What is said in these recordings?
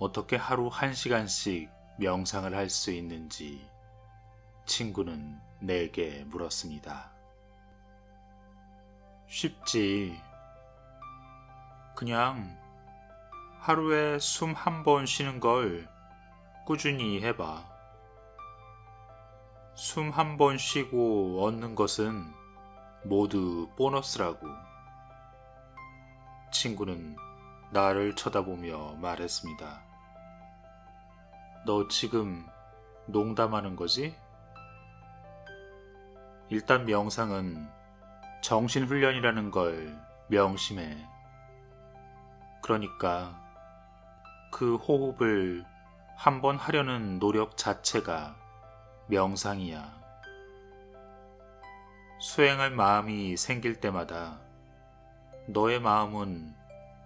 어떻게 하루 1시간씩 명상을 할 수 있는지 친구는 내게 물었습니다. 쉽지. 그냥 하루에 숨 한 번 쉬는 걸 꾸준히 해봐. 숨 한 번 쉬고 얻는 것은 모두 보너스라고. 친구는 나를 쳐다보며 말했습니다. 너 지금 농담하는 거지? 일단 명상은 정신훈련이라는 걸 명심해. 그러니까 그 호흡을 한번 하려는 노력 자체가 명상이야. 수행할 마음이 생길 때마다 너의 마음은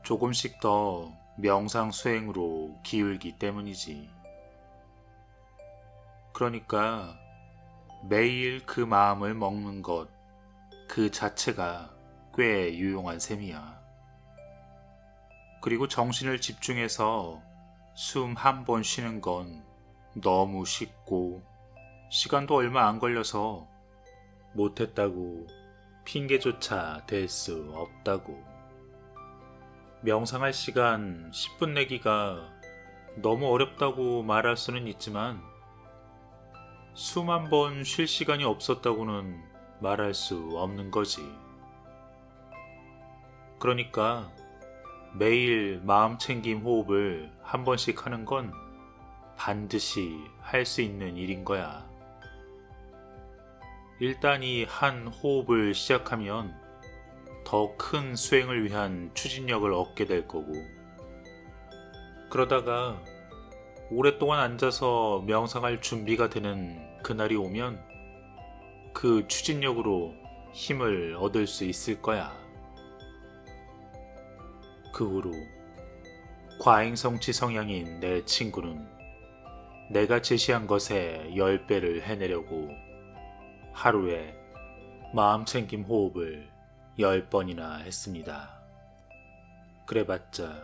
조금씩 더 명상 수행으로 기울기 때문이지. 그러니까 매일 그 마음을 먹는 것 그 자체가 꽤 유용한 셈이야. 그리고 정신을 집중해서 숨 한 번 쉬는 건 너무 쉽고 시간도 얼마 안 걸려서 못했다고 핑계조차 댈 수 없다고. 명상할 시간 10분 내기가 너무 어렵다고 말할 수는 있지만 숨 한 번 쉴 시간이 없었다고는 말할 수 없는 거지. 그러니까 매일 마음챙김 호흡을 한 번씩 하는 건 반드시 할 수 있는 일인 거야. 일단 이 한 호흡을 시작하면 더 큰 수행을 위한 추진력을 얻게 될 거고, 그러다가 오랫동안 앉아서 명상할 준비가 되는 그날이 오면 그 추진력으로 힘을 얻을 수 있을 거야. 그 후로 과잉성취 성향인 내 친구는 내가 제시한 것의 10배를 해내려고 하루에 마음챙김 호흡을 10번이나 했습니다. 그래봤자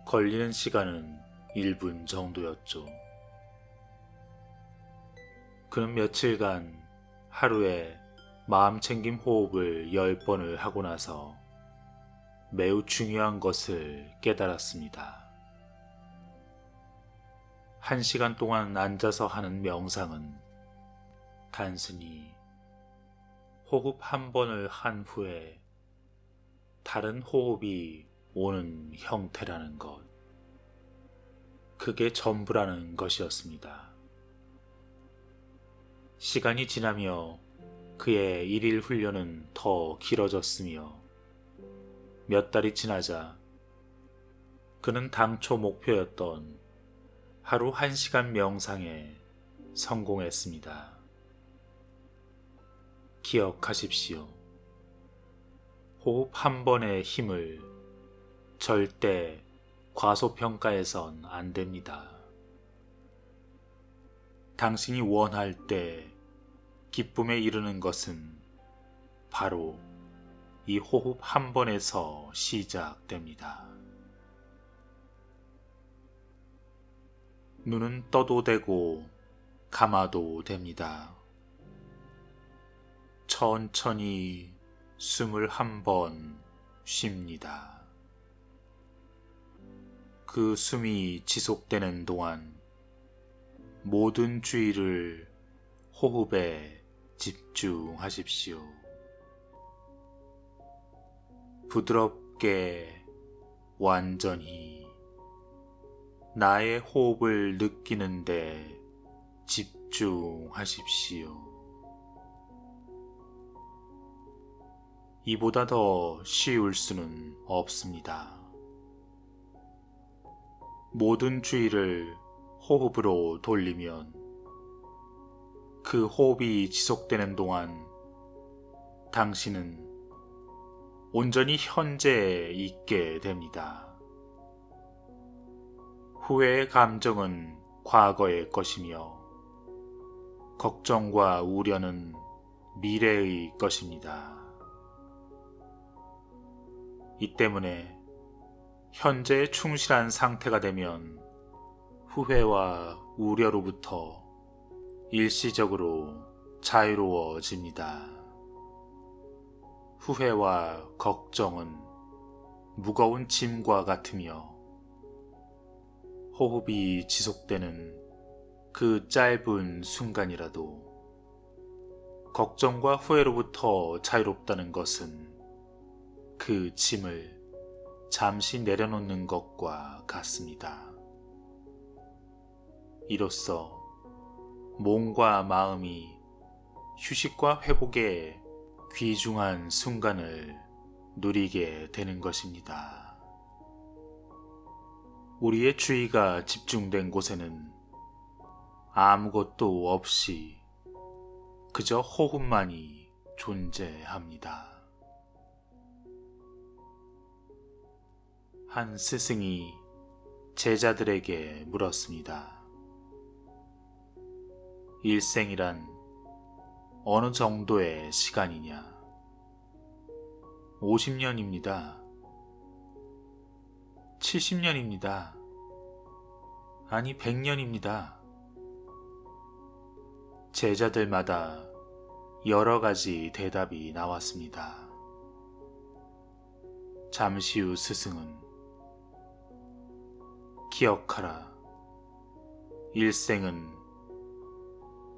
걸리는 시간은 1분 정도였죠. 그는 며칠간 하루에 마음챙김 호흡을 10번을 하고 나서 매우 중요한 것을 깨달았습니다. 1시간 동안 앉아서 하는 명상은 단순히 호흡 한 번을 한 후에 다른 호흡이 오는 형태라는 것. 그게 전부라는 것이었습니다. 시간이 지나며 그의 일일 훈련은 더 길어졌으며 몇 달이 지나자 그는 당초 목표였던 하루 1시간 명상에 성공했습니다. 기억하십시오. 호흡 한 번의 힘을 절대 과소평가해선 안 됩니다. 당신이 원할 때 기쁨에 이르는 것은 바로 이 호흡 한 번에서 시작됩니다. 눈은 떠도 되고 감아도 됩니다. 천천히 숨을 한 번 쉽니다. 그 숨이 지속되는 동안 모든 주의를 호흡에 집중하십시오. 부드럽게 완전히 나의 호흡을 느끼는데 집중하십시오. 이보다 더 쉬울 수는 없습니다. 모든 주의를 호흡으로 돌리면 그 호흡이 지속되는 동안 당신은 온전히 현재에 있게 됩니다. 후회의 감정은 과거의 것이며 걱정과 우려는 미래의 것입니다. 이 때문에 현재에 충실한 상태가 되면 후회와 우려로부터 일시적으로 자유로워집니다. 후회와 걱정은 무거운 짐과 같으며 호흡이 지속되는 그 짧은 순간이라도 걱정과 후회로부터 자유롭다는 것은 그 짐을 잠시 내려놓는 것과 같습니다. 이로써 몸과 마음이 휴식과 회복의 귀중한 순간을 누리게 되는 것입니다. 우리의 주의가 집중된 곳에는 아무것도 없이 그저 호흡만이 존재합니다. 한 스승이 제자들에게 물었습니다. 일생이란 어느 정도의 시간이냐? 50년입니다. 70년입니다. 아니 100년입니다. 제자들마다 여러 가지 대답이 나왔습니다. 잠시 후 스승은 기억하라. 일생은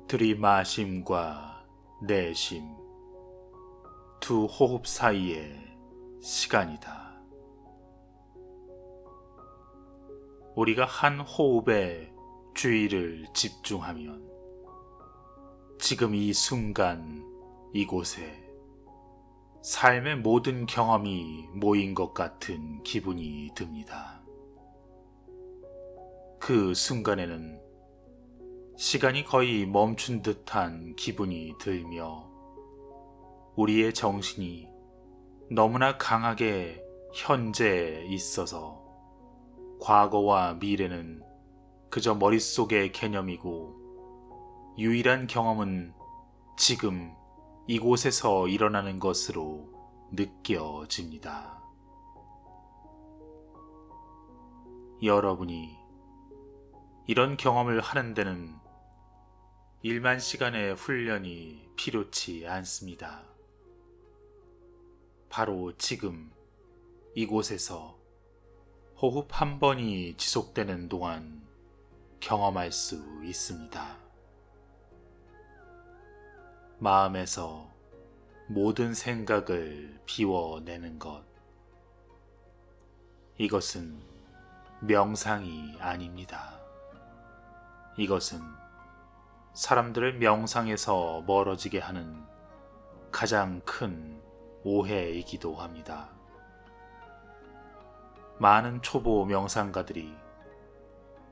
들이마심과 내심, 두 호흡 사이의 시간이다. 우리가 한 호흡에 주의를 집중하면 지금 이 순간 이곳에 삶의 모든 경험이 모인 것 같은 기분이 듭니다. 그 순간에는 시간이 거의 멈춘 듯한 기분이 들며 우리의 정신이 너무나 강하게 현재에 있어서 과거와 미래는 그저 머릿속의 개념이고 유일한 경험은 지금 이곳에서 일어나는 것으로 느껴집니다. 여러분이 이런 경험을 하는 데는 1만 시간의 훈련이 필요치 않습니다. 바로 지금 이곳에서 호흡 한 번이 지속되는 동안 경험할 수 있습니다. 마음에서 모든 생각을 비워내는 것. 이것은 명상이 아닙니다. 이것은 사람들을 명상에서 멀어지게 하는 가장 큰 오해이기도 합니다. 많은 초보 명상가들이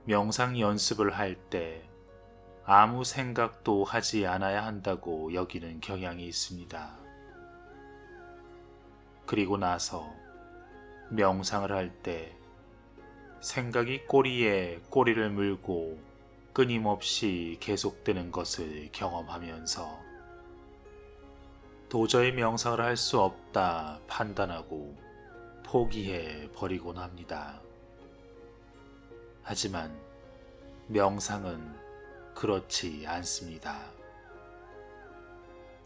명상 연습을 할 때 아무 생각도 하지 않아야 한다고 여기는 경향이 있습니다. 그리고 나서 명상을 할 때 생각이 꼬리에 꼬리를 물고 끊임없이 계속되는 것을 경험하면서 도저히 명상을 할 수 없다 판단하고 포기해 버리곤 합니다. 하지만 명상은 그렇지 않습니다.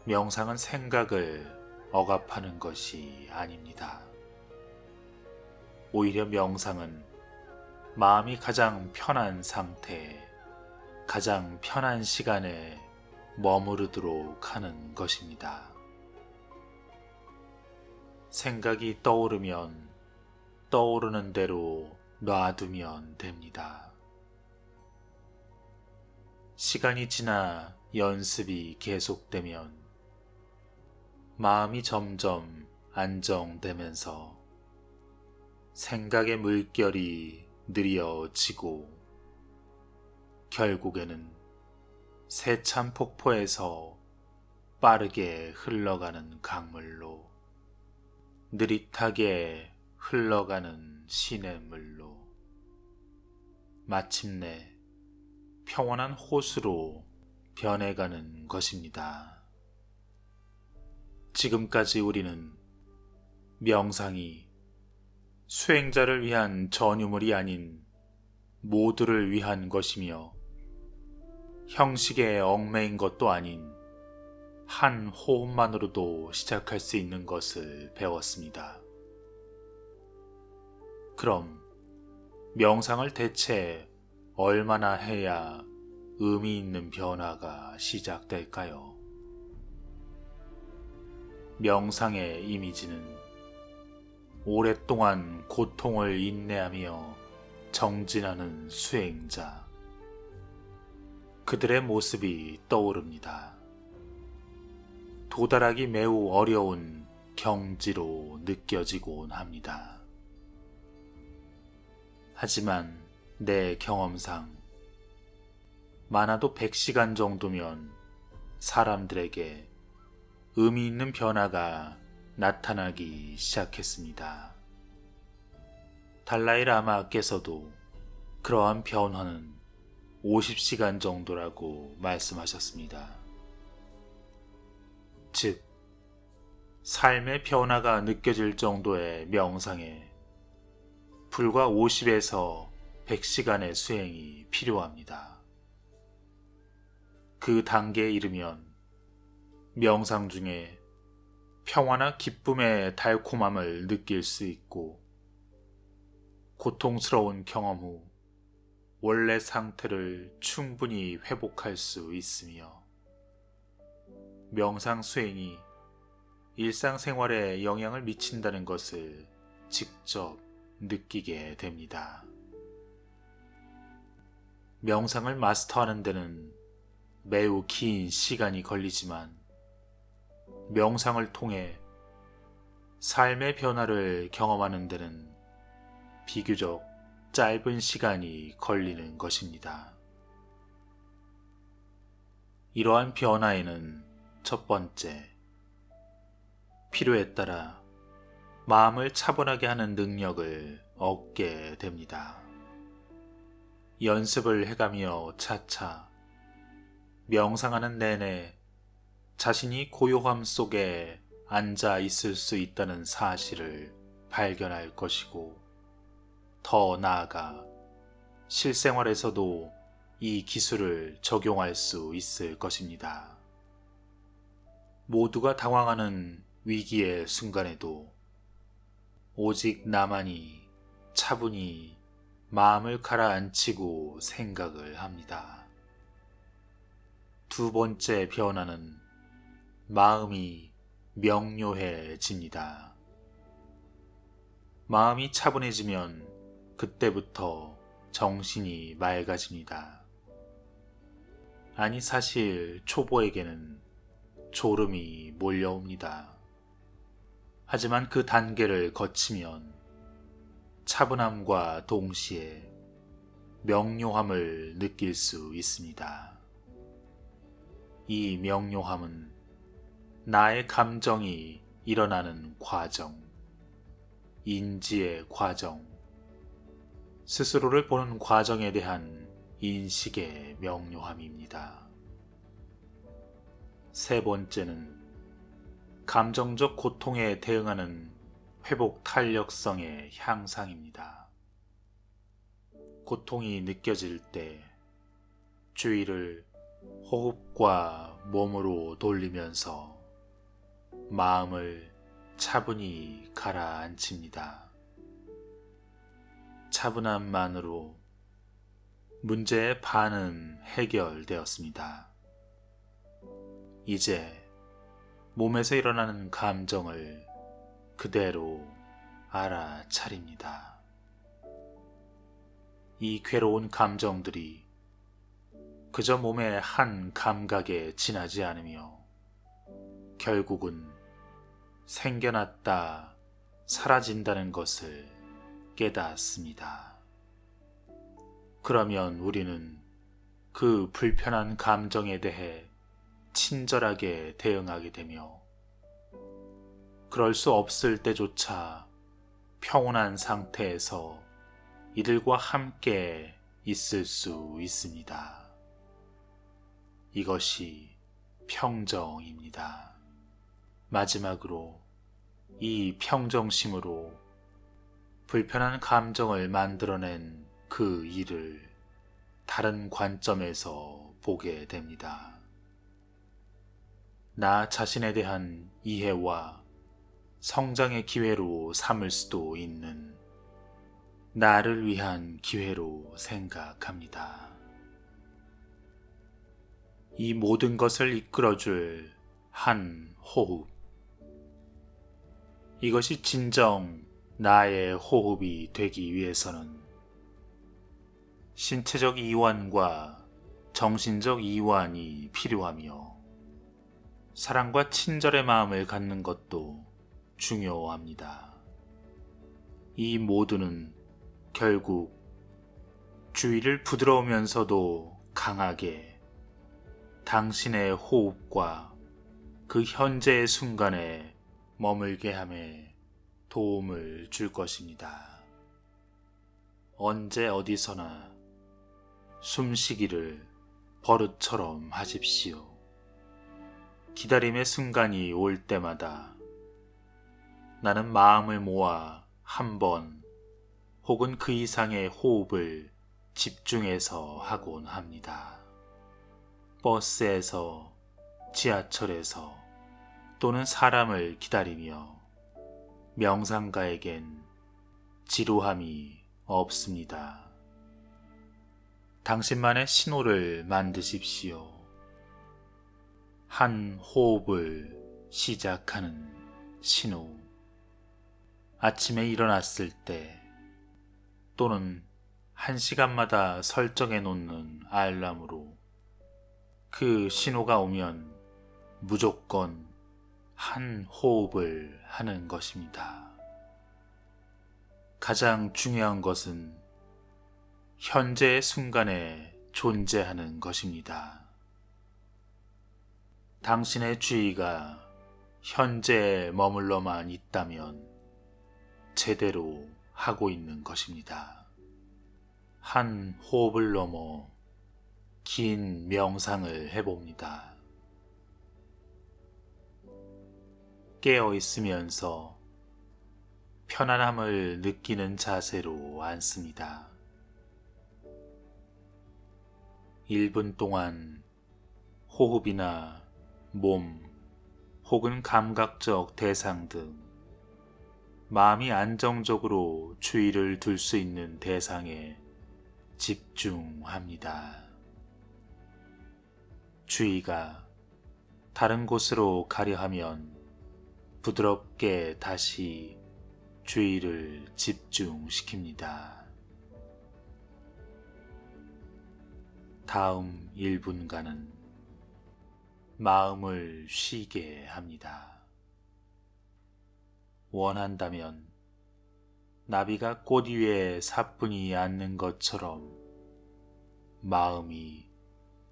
명상은 생각을 억압하는 것이 아닙니다. 오히려 명상은 마음이 가장 편한 상태에 가장 편한 시간에 머무르도록 하는 것입니다. 생각이 떠오르면 떠오르는 대로 놔두면 됩니다. 시간이 지나 연습이 계속되면 마음이 점점 안정되면서 생각의 물결이 느려지고 결국에는 세찬 폭포에서 빠르게 흘러가는 강물로 느릿하게 흘러가는 시냇물로 마침내 평온한 호수로 변해가는 것입니다. 지금까지 우리는 명상이 수행자를 위한 전유물이 아닌 모두를 위한 것이며 형식에 얽매인 것도 아닌 한 호흡만으로도 시작할 수 있는 것을 배웠습니다. 그럼 명상을 대체 얼마나 해야 의미 있는 변화가 시작될까요? 명상의 이미지는 오랫동안 고통을 인내하며 정진하는 수행자, 그들의 모습이 떠오릅니다. 도달하기 매우 어려운 경지로 느껴지곤 합니다. 하지만 내 경험상 많아도 100시간 정도면 사람들에게 의미 있는 변화가 나타나기 시작했습니다. 달라이 라마께서도 그러한 변화는 50시간 정도라고 말씀하셨습니다. 즉, 삶의 변화가 느껴질 정도의 명상에 불과 50에서 100시간의 수행이 필요합니다. 그 단계에 이르면 명상 중에 평화나 기쁨의 달콤함을 느낄 수 있고 고통스러운 경험 후 원래 상태를 충분히 회복할 수 있으며 명상 수행이 일상생활에 영향을 미친다는 것을 직접 느끼게 됩니다. 명상을 마스터하는 데는 매우 긴 시간이 걸리지만 명상을 통해 삶의 변화를 경험하는 데는 비교적 짧은 시간이 걸리는 것입니다. 이러한 변화에는 첫 번째, 필요에 따라 마음을 차분하게 하는 능력을 얻게 됩니다. 연습을 해가며 차차 명상하는 내내 자신이 고요함 속에 앉아 있을 수 있다는 사실을 발견할 것이고, 더 나아가 실생활에서도 이 기술을 적용할 수 있을 것입니다. 모두가 당황하는 위기의 순간에도 오직 나만이 차분히 마음을 가라앉히고 생각을 합니다. 두 번째 변화는 마음이 명료해집니다. 마음이 차분해지면 그때부터 정신이 맑아집니다. 아니, 사실 초보에게는 졸음이 몰려옵니다. 하지만 그 단계를 거치면 차분함과 동시에 명료함을 느낄 수 있습니다. 이 명료함은 나의 감정이 일어나는 과정, 인지의 과정, 스스로를 보는 과정에 대한 인식의 명료함입니다. 세 번째는 감정적 고통에 대응하는 회복 탄력성의 향상입니다. 고통이 느껴질 때 주의를 호흡과 몸으로 돌리면서 마음을 차분히 가라앉힙니다. 차분함만으로 문제의 반은 해결되었습니다. 이제 몸에서 일어나는 감정을 그대로 알아차립니다. 이 괴로운 감정들이 그저 몸의 한 감각에 지나지 않으며 결국은 생겨났다 사라진다는 것을 깨닫습니다. 그러면 우리는 그 불편한 감정에 대해 친절하게 대응하게 되며 그럴 수 없을 때조차 평온한 상태에서 이들과 함께 있을 수 있습니다. 이것이 평정입니다. 마지막으로 이 평정심으로 불편한 감정을 만들어낸 그 일을 다른 관점에서 보게 됩니다. 나 자신에 대한 이해와 성장의 기회로 삼을 수도 있는 나를 위한 기회로 생각합니다. 이 모든 것을 이끌어줄 한 호흡. 이것이 진정 나의 호흡이 되기 위해서는 신체적 이완과 정신적 이완이 필요하며 사랑과 친절의 마음을 갖는 것도 중요합니다. 이 모두는 결국 주의를 부드러우면서도 강하게 당신의 호흡과 그 현재의 순간에 머물게 함에 도움을 줄 것입니다. 언제 어디서나 숨쉬기를 버릇처럼 하십시오. 기다림의 순간이 올 때마다 나는 마음을 모아 한 번 혹은 그 이상의 호흡을 집중해서 하곤 합니다. 버스에서, 지하철에서 또는 사람을 기다리며 명상가에겐 지루함이 없습니다. 당신만의 신호를 만드십시오. 한 호흡을 시작하는 신호. 아침에 일어났을 때 또는 1시간마다 설정해 놓는 알람으로 그 신호가 오면 무조건 한 호흡을 하는 것입니다. 가장 중요한 것은 현재의 순간에 존재하는 것입니다. 당신의 주의가 현재에 머물러만 있다면 제대로 하고 있는 것입니다. 한 호흡을 넘어 긴 명상을 해봅니다. 깨어 있으면서 편안함을 느끼는 자세로 앉습니다. 1분 동안 호흡이나 몸 혹은 감각적 대상 등 마음이 안정적으로 주의를 둘 수 있는 대상에 집중합니다. 주의가 다른 곳으로 가려 하면 부드럽게 다시 주의를 집중시킵니다. 다음 1분간은 마음을 쉬게 합니다. 원한다면 나비가 꽃 위에 사뿐히 앉는 것처럼 마음이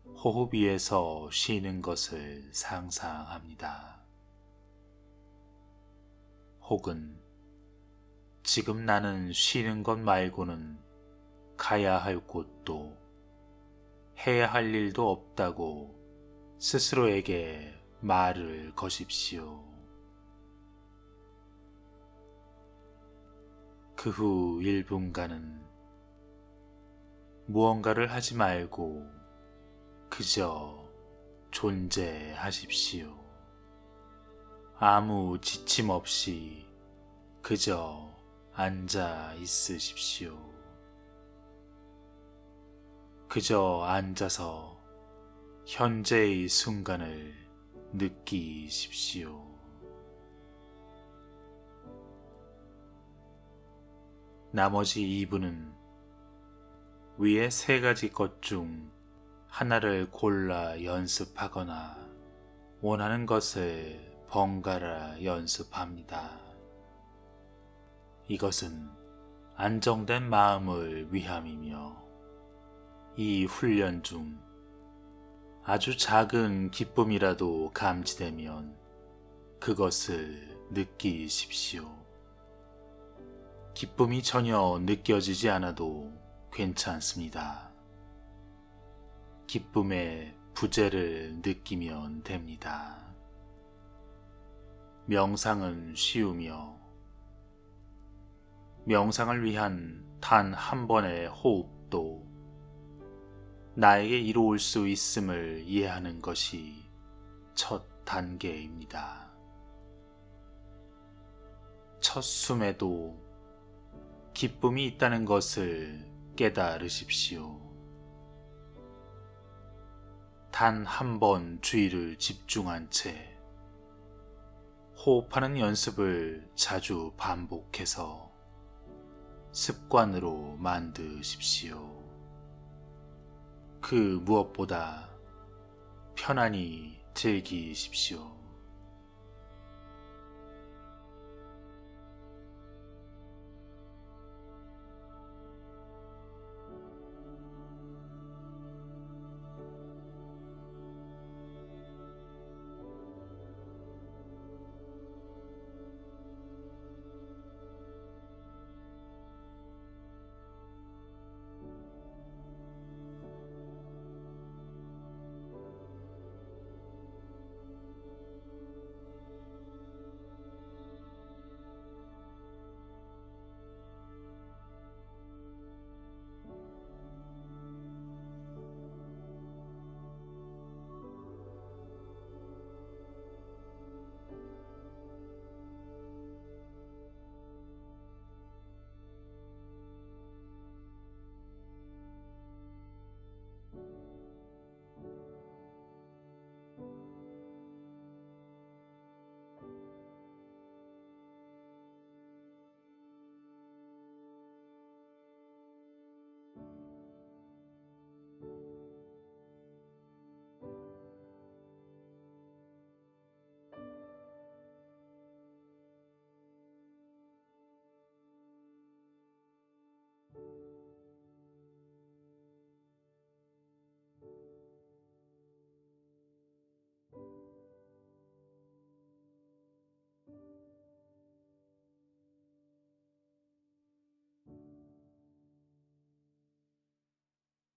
호흡 위에서 쉬는 것을 상상합니다. 혹은 지금 나는 쉬는 것 말고는 가야 할 곳도 해야 할 일도 없다고 스스로에게 말을 거십시오. 그 후 1분간은 무언가를 하지 말고 그저 존재하십시오. 아무 지침 없이 그저 앉아 있으십시오. 그저 앉아서 현재의 순간을 느끼십시오. 나머지 2분은 위의 3가지 것 중 하나를 골라 연습하거나 원하는 것을 번갈아 연습합니다. 이것은 안정된 마음을 위함이며 이 훈련 중 아주 작은 기쁨이라도 감지되면 그것을 느끼십시오. 기쁨이 전혀 느껴지지 않아도 괜찮습니다. 기쁨의 부재를 느끼면 됩니다. 명상은 쉬우며 명상을 위한 단 한 번의 호흡도 나에게 이루어올 수 있음을 이해하는 것이 첫 단계입니다. 첫 숨에도 기쁨이 있다는 것을 깨달으십시오. 단 한 번 주의를 집중한 채 호흡하는 연습을 자주 반복해서 습관으로 만드십시오. 그 무엇보다 편안히 즐기십시오.